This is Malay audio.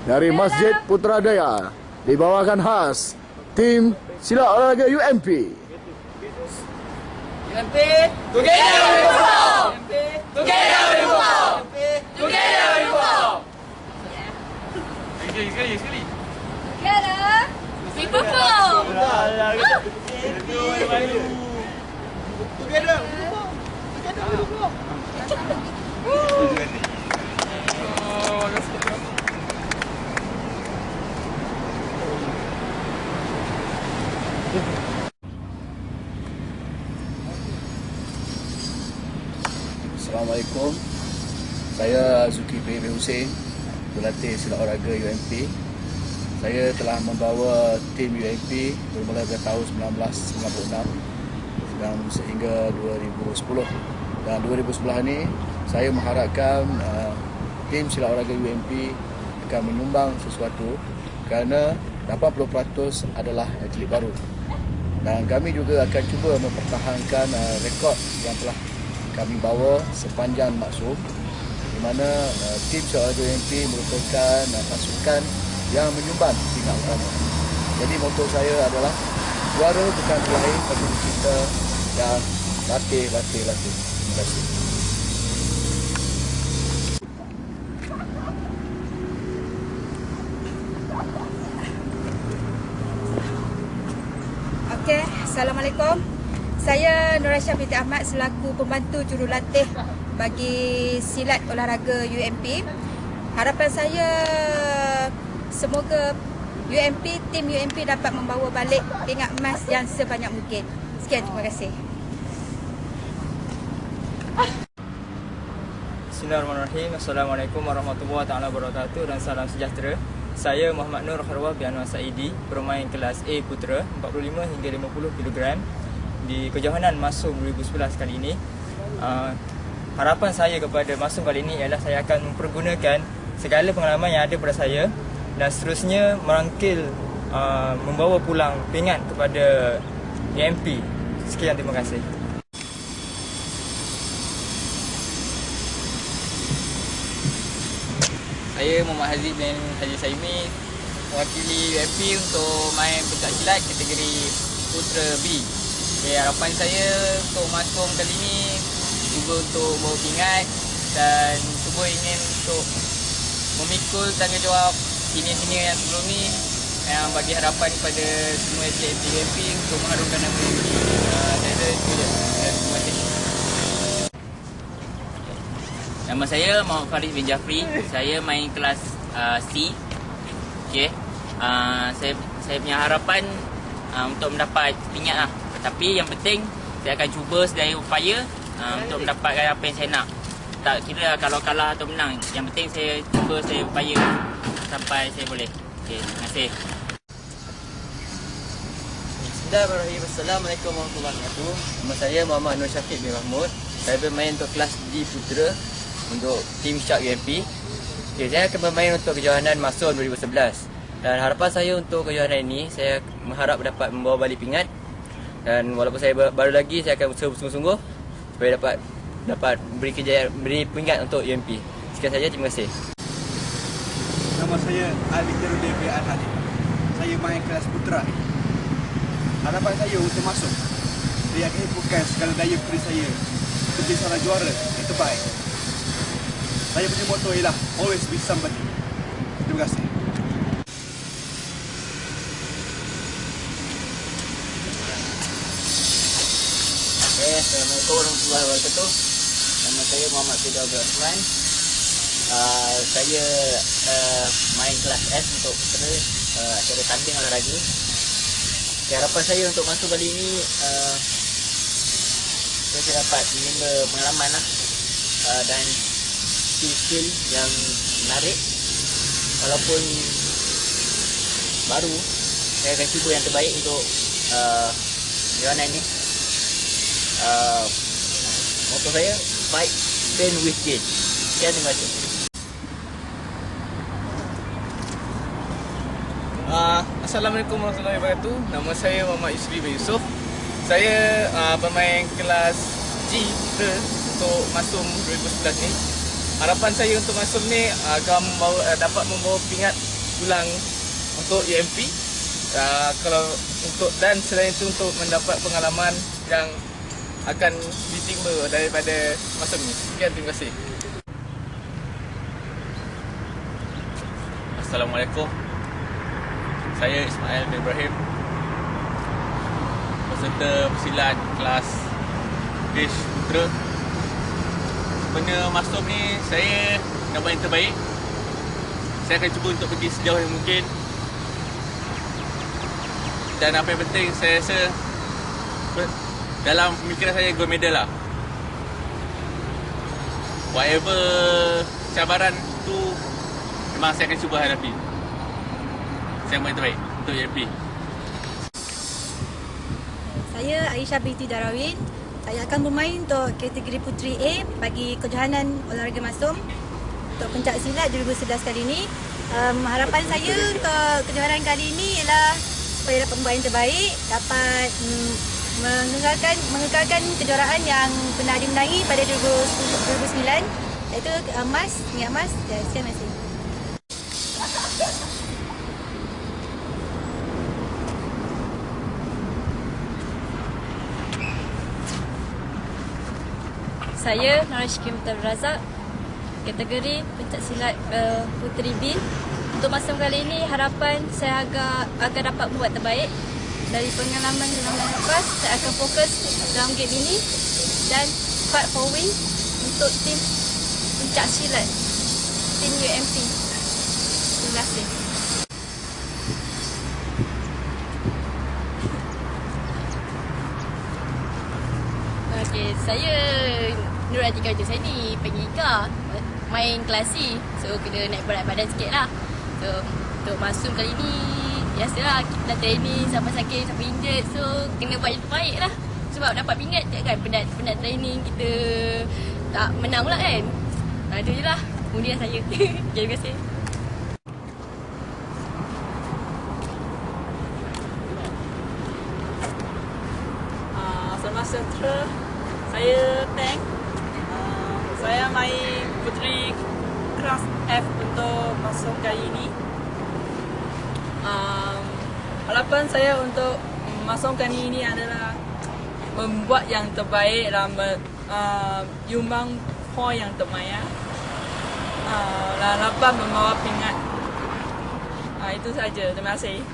dari Masjid Putrajaya dibawakan khas tim Silat Olahraga UMP. UMP, together we perform. UMP, together we perform. UMP, together we perform. Sekali. Together we perform. Together. Assalamualaikum. Saya Zulkifli bin Hussein, pelatih Silat Olahraga UMP. Saya telah membawa tim UMP bermula dari tahun 1996 dan sehingga 2010. Dan 2011 ini saya mengharapkan tim Silat Olahraga UMP akan menyumbang sesuatu kerana 80% adalah atlet baru. Dan kami juga akan cuba mempertahankan rekod yang telah kami bawa sepanjang maksum, di mana tim Silat Olahraga UMP merupakan pasukan yang menyumbang pingat utama. Jadi moto saya adalah juara bukan lain tapi kita yang latih. Terima kasih. Okey, Assalamualaikum. Saya Nur Aisyah binti Ahmad selaku pembantu jurulatih bagi Silat Olahraga UMP. Harapan saya semoga tim UMP dapat membawa balik pingat emas yang sebanyak mungkin. Sekian, terima kasih. Bismillahirrahmanirrahim. Assalamualaikum warahmatullahi wabarakatuh dan salam sejahtera. Saya Muhammad Nur Kharwah bin Anwar Saidi, bermain kelas A Putera 45 hingga 50 kg di kejohanan Masum 2011 kali ini. Harapan saya kepada Masum kali ini ialah saya akan mempergunakan segala pengalaman yang ada pada saya dan seterusnya merangkil membawa pulang pingat kepada UMP. Sekian, terima kasih. Saya Muhammad Haziq bin Haji Saimi, mewakili UMP untuk main pencak silat kategori Putra B. Okay, harapan saya untuk masuk kali ini cuba untuk bawa pingat dan cuba ingin untuk memikul tanggungjawab senior-senior yang sebelum ni yang bagi harapan kepada semua atlet UMP untuk mengharumkan nama UMP. Saya itu je. Terima kasih. Nama saya Muhammad Farid bin Jafri. Saya main kelas C. Okay. Saya punya harapan untuk mendapat pingat lah. Tapi yang penting saya akan cuba sedaya upaya untuk mendapatkan apa yang saya nak. Tak kira kalau kalah atau menang. Yang penting saya cuba, saya upaya sampai saya boleh. Okay, terima kasih. Bismillahirrahmanirrahim. Assalamualaikum warahmatullahi wabarakatuh. Nama saya Muhammad Nur Syafiq bin Mahmud. Saya bermain untuk kelas D Putera untuk tim Shark UMP. Okay, saya akan bermain untuk kejohanan Masum 2011. Dan harapan saya untuk kejohanan ini, saya mengharap dapat membawa balik pingat. Dan walaupun saya baru lagi, saya akan berusaha bersungguh-sungguh supaya dapat beri pingat untuk UMP. Sekian saja, terima kasih. Nama saya Ali Kirudin bin Al-Hadi. Saya main kelas Putra. Harapan saya untuk masuk, saya akan bukan segala daya diri saya untuk jadi seorang juara yang terbaik. Saya punya motto ialah always be somebody. Terima kasih. Assalamualaikum warahmatullahi wabarakatuh. Nama saya Muhammad Fidal Abdul Rahman. Saya main kelas S untuk putera acara tanding olahraga. Harapan saya untuk masuk kali ini saya dapat menimba pengalaman lah, dan skill yang menarik. Walaupun baru, saya akan cuba yang terbaik untuk kejohanan ini. Moto saya fight, train with gain. Sekian, terima kasih. Assalamualaikum warahmatullahi wabarakatuh. Nama saya Muhammad Yusri bin Yusof. Saya bermain kelas G untuk Masum 2011 ni. Harapan saya untuk Masum ni akan dapat membawa pingat ulang untuk UMP. Kalau untuk dan selain itu untuk mendapat pengalaman yang akan ditimba daripada masa ini. Sekian, terima kasih. Assalamualaikum. Saya Ismail bin Ibrahim, peserta pesilat kelas Dish Putra. Sebenarnya masuk ni saya nak buat yang terbaik. Saya akan cuba untuk pergi sejauh yang mungkin. Dan apa yang penting, saya rasa dalam pemikiran saya gold medal lah. Whatever cabaran tu memang saya akan cuba hadapi. Saya buat yang terbaik untuk UMP. Saya Aisyah binti Darawin. Saya akan bermain untuk kategori Puteri A bagi Kejohanan Olahraga Masum untuk pencak silat 2011 kali ini. Harapan saya untuk kejohanan kali ini ialah supaya dapat membuat yang terbaik, dapat mengekalkan kejuaraan yang pernah dimenangi pada 2009 iaitu emas, tingkat emas. Terima kasih. Saya Norashki Mutar Razak, kategori pencak silat Puteri B. Untuk masa kali ini, harapan saya agar dapat membuat terbaik. Dari pengalaman dalam lepas, saya akan fokus dalam game ini dan fight for win untuk tim pencak silat, tim UMP. Terima kasih. Okay, saya Nur Atika saya ni pengika main kelas C. So kena naik berat badan sikit lah. So untuk masuk kali ni biasalah kita dah training sampai sakit, sampai injured. So kena buat yang terbaik lah. Sebab dapat pingat kan penat training kita tak menang pula kan. Itu je lah. Kemudian saya. Terima kasih. Selamat sejahtera. Saya Teng. Saya main Puteri kelas F untuk masuk kali ini. Harapan saya untuk masuk kali ini adalah membuat yang terbaik dan menyumbang poin yang terbaik. Dan dapat membawa pingat. Itu saja. Terima kasih.